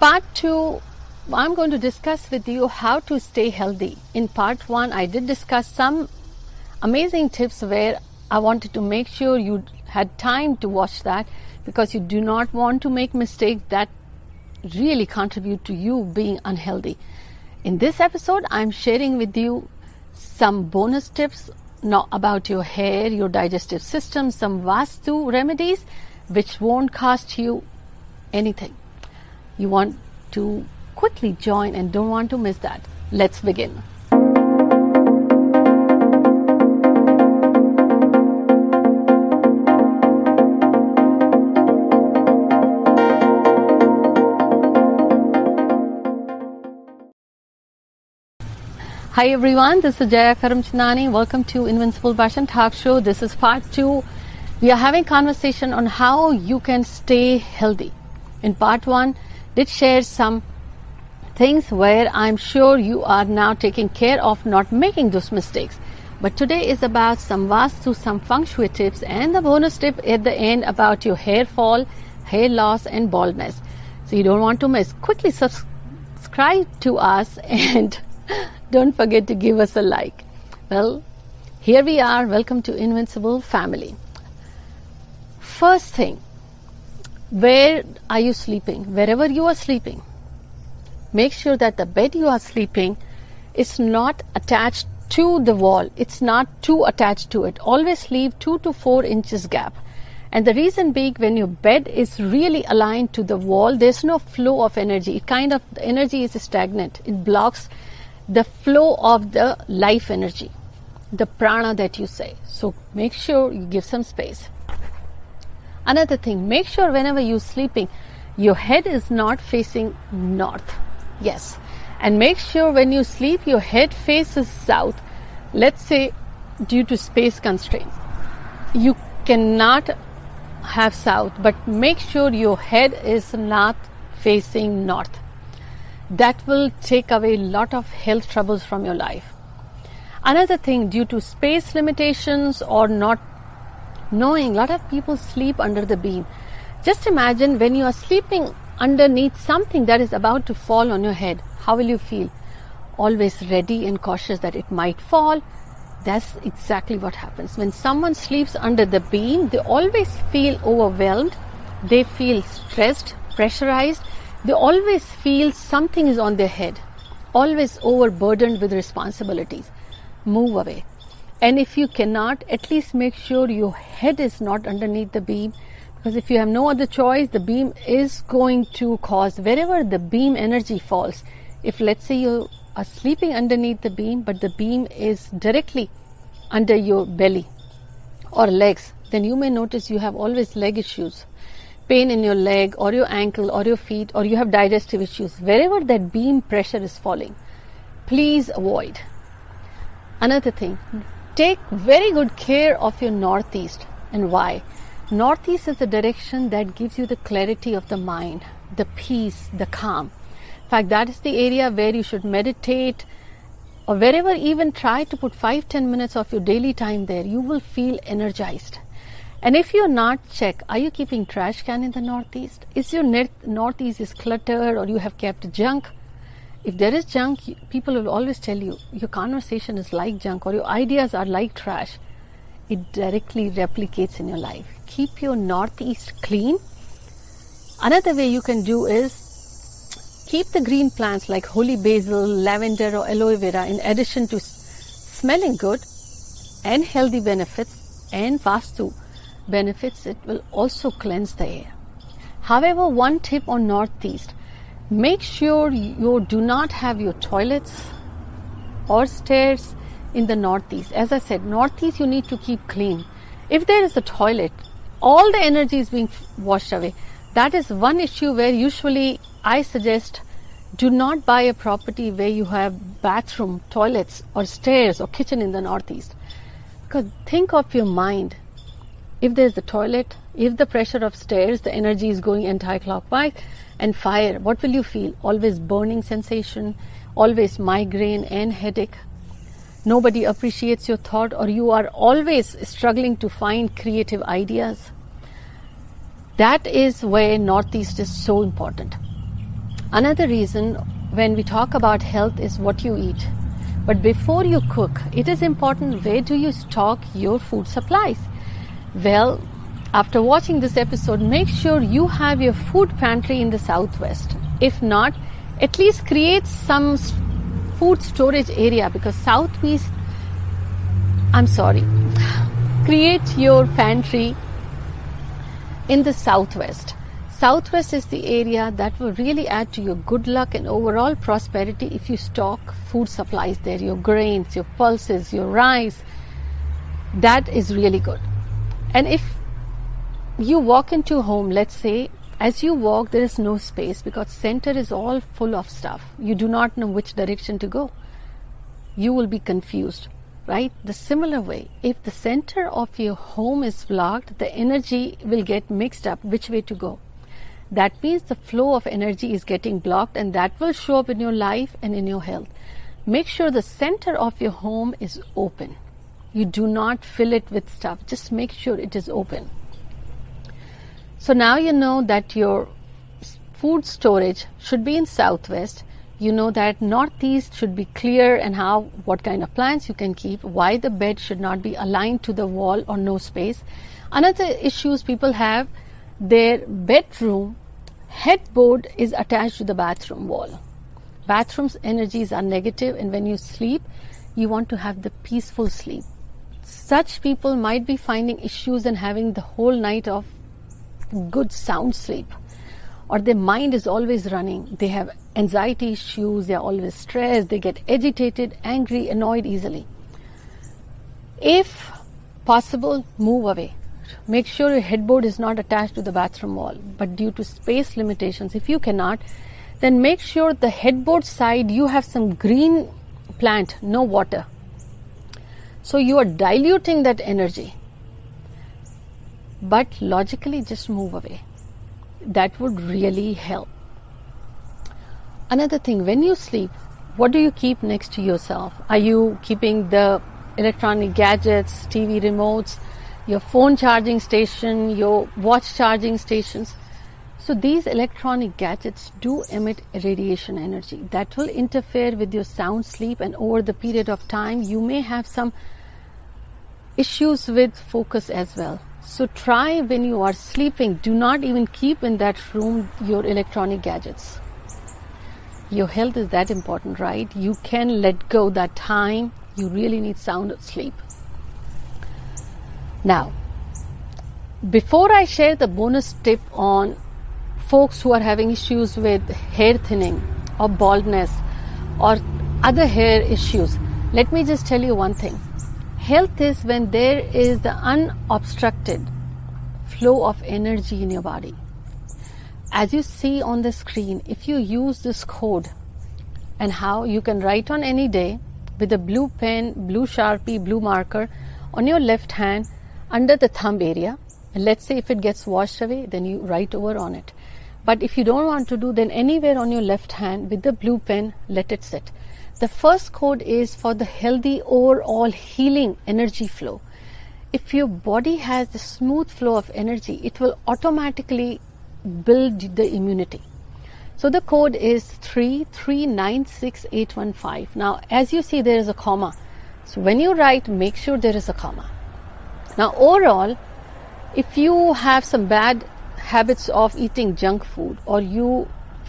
part 2, I'm going to discuss with you how to stay healthy. In part 1, I did discuss some amazing tips where I wanted to make sure you had time to watch that, because you do not want to make mistakes that really contribute to you being unhealthy. In this episode, I'm sharing with you some bonus tips now about your hair, your digestive system, some vastu remedies which won't cost you anything. You want to quickly join and don't want to miss that. Let's begin. Hi everyone, this is Jaya Karamchandani. Welcome to Invincible Passion Talk Show. This is part 2. We are having conversation on how you can stay healthy. In part 1, did share some things where I'm sure you are now taking care of not making those mistakes. But today is about some vastu, some feng shui tips, and the bonus tip at the end about your hair fall, hair loss and baldness. So you don't want to miss. Quickly subscribe to us and don't forget to give us a like. Well, here we are. Welcome to Invincible Family. First thing, where are you sleeping? Wherever you are sleeping, make sure that the bed you are sleeping is not attached to the wall. It's not too attached to it. Always leave 2 to 4 inches gap. And the reason being, when your bed is really aligned to the wall, there's no flow of energy. The energy is stagnant. It blocks the flow of the life energy, the prana that you say. So make sure you give some space. Another thing, make sure whenever you're sleeping, your head is not facing north. Yes. And make sure when you sleep, your head faces south. Let's say due to space constraints, you cannot have south, but make sure your head is not facing north. That will take away a lot of health troubles from your life. Another thing, due to space limitations or not knowing, a lot of people sleep under the beam. Just imagine when you are sleeping underneath something that is about to fall on your head, how will you feel? Always ready and cautious that it might fall. That's exactly what happens. When someone sleeps under the beam, they always feel overwhelmed. They feel stressed, pressurized. They always feel something is on their head, always overburdened with responsibilities. Move away. And if you cannot, at least make sure your head is not underneath the beam, because if you have no other choice, the beam is going to cause, wherever the beam energy falls, if let's say you are sleeping underneath the beam, but the beam is directly under your belly or legs, then you may notice you have always leg issues. Pain in your leg or your ankle or your feet, or you have digestive issues. Wherever that beam pressure is falling, please avoid. Another thing, take very good care of your northeast. And why? Northeast is the direction that gives you the clarity of the mind, the peace, the calm. In fact, that is the area where you should meditate, or wherever, even try to put 5-10 minutes of your daily time there. You will feel energized. And if you're not, check, are you keeping trash can in the northeast? Is your northeast is cluttered, or you have kept junk? If there is junk, people will always tell you your conversation is like junk or your ideas are like trash. It directly replicates in your life. Keep your northeast clean. Another way you can do is keep the green plants like holy basil, lavender or aloe vera, in addition to smelling good and healthy benefits and vastu benefits, it will also cleanse the air. However, one tip on northeast, make sure you do not have your toilets or stairs in the northeast. As I said, northeast you need to keep clean. If there is a toilet, all the energy is being washed away. That is one issue where usually I suggest do not buy a property where you have bathroom, toilets or stairs or kitchen in the northeast. Because think of your mind. If there's the toilet, if the pressure of stairs, the energy is going anti-clockwise, and fire, what will you feel? Always burning sensation, always migraine and headache. Nobody appreciates your thought, or you are always struggling to find creative ideas. That is where northeast is so important. Another reason when we talk about health is what you eat. But before you cook, it is important, where do you stock your food supplies? Well, after watching this episode, make sure you have your food pantry in the southwest. If not, at least create some food storage area, because create your pantry in the southwest. Southwest is the area that will really add to your good luck and overall prosperity if you stock food supplies there, your grains, your pulses, your rice. That is really good. And if you walk into a home, let's say, as you walk, there is no space because center is all full of stuff. You do not know which direction to go. You will be confused, right? The similar way, if the center of your home is blocked, the energy will get mixed up which way to go. That means the flow of energy is getting blocked, and that will show up in your life and in your health. Make sure the center of your home is open. You do not fill it with stuff. Just make sure it is open. So now you know that your food storage should be in southwest. You know that northeast should be clear, and what kind of plants you can keep, why the bed should not be aligned to the wall or no space. Another issues people have, their bedroom headboard is attached to the bathroom wall. Bathroom's energies are negative, and when you sleep, you want to have the peaceful sleep. Such people might be finding issues and having the whole night of good sound sleep, or their mind is always running. They have anxiety issues, they are always stressed, they get agitated, angry, annoyed easily. If possible, move away. Make sure your headboard is not attached to the bathroom wall, but due to space limitations, if you cannot, then make sure the headboard side you have some green plant, no water. So you are diluting that energy. But logically, just move away. That would really help. Another thing, when you sleep, what do you keep next to yourself? Are you keeping the electronic gadgets, TV remotes, your phone charging station, your watch charging stations? So these electronic gadgets do emit radiation energy that will interfere with your sound sleep, and over the period of time you may have some issues with focus as well. So try, when you are sleeping, do not even keep in that room your electronic gadgets. Your health is that important, right? You can let go that time. You really need sound sleep. Now, before I share the bonus tip on folks who are having issues with hair thinning or baldness or other hair issues, let me just tell you one thing. Health is when there is the unobstructed flow of energy in your body. As you see on the screen, if you use this code, and how you can write on any day with a blue pen, blue Sharpie, blue marker on your left hand under the thumb area, and let's say if it gets washed away, then you write over on it. But if you don't want to do, then anywhere on your left hand with the blue pen, let it sit. The first code is for the healthy overall healing energy flow. If your body has the smooth flow of energy, it will automatically build the immunity. So the code is 3396815. Now, as you see, there is a comma. So when you write, make sure there is a comma. Now, overall, if you have some bad habits of eating junk food, or you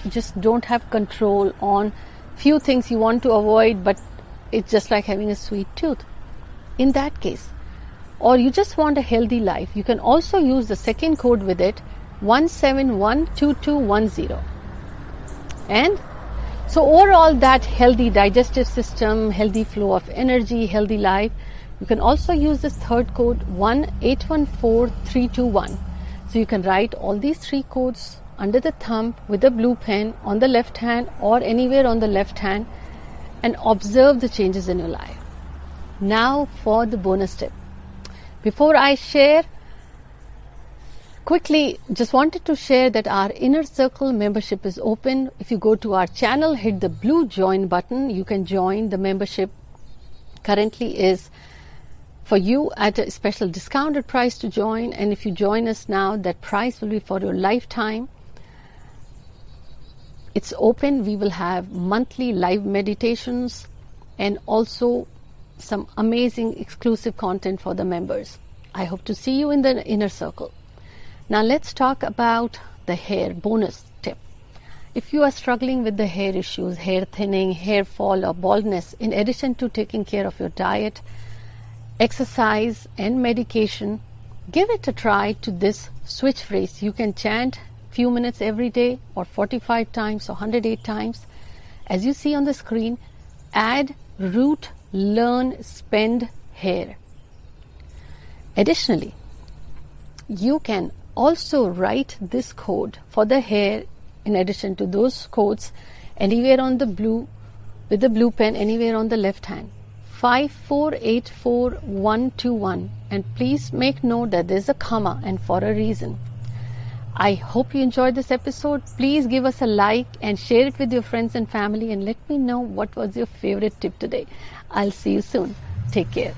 just don't have control on few things you want to avoid, but it's just like having a sweet tooth, in that case, or you just want a healthy life, you can also use the second code with it, 17122110. And so overall, that healthy digestive system, healthy flow of energy, healthy life, you can also use this third code, 1814321. So you can write all these three codes under the thumb with a blue pen on the left hand or anywhere on the left hand, and observe the changes in your life. Now for the bonus tip. Before I share, quickly just wanted to share that our Inner Circle membership is open. If you go to our channel, hit the blue join button, you can join. The membership currently is for you at a special discounted price to join, and if you join us now, that price will be for your lifetime. It's open. We will have monthly live meditations and also some amazing exclusive content for the members. I hope to see you in the inner circle. Now let's talk about the hair bonus tip. If you are struggling with the hair issues, hair thinning, hair fall or baldness, in addition to taking care of your diet, exercise and medication, give it a try to this switch phrase. You can chant few minutes every day or 45 times or 108 times. As you see on the screen, add root, learn, spend, hair. Additionally, you can also write this code for the hair in addition to those codes anywhere on the blue, with the blue pen anywhere on the left hand. 5484121, and please make note that there's a comma and for a reason. I hope you enjoyed this episode. Please give us a like and share it with your friends and family, and let me know what was your favorite tip today. I'll see you soon. Take care.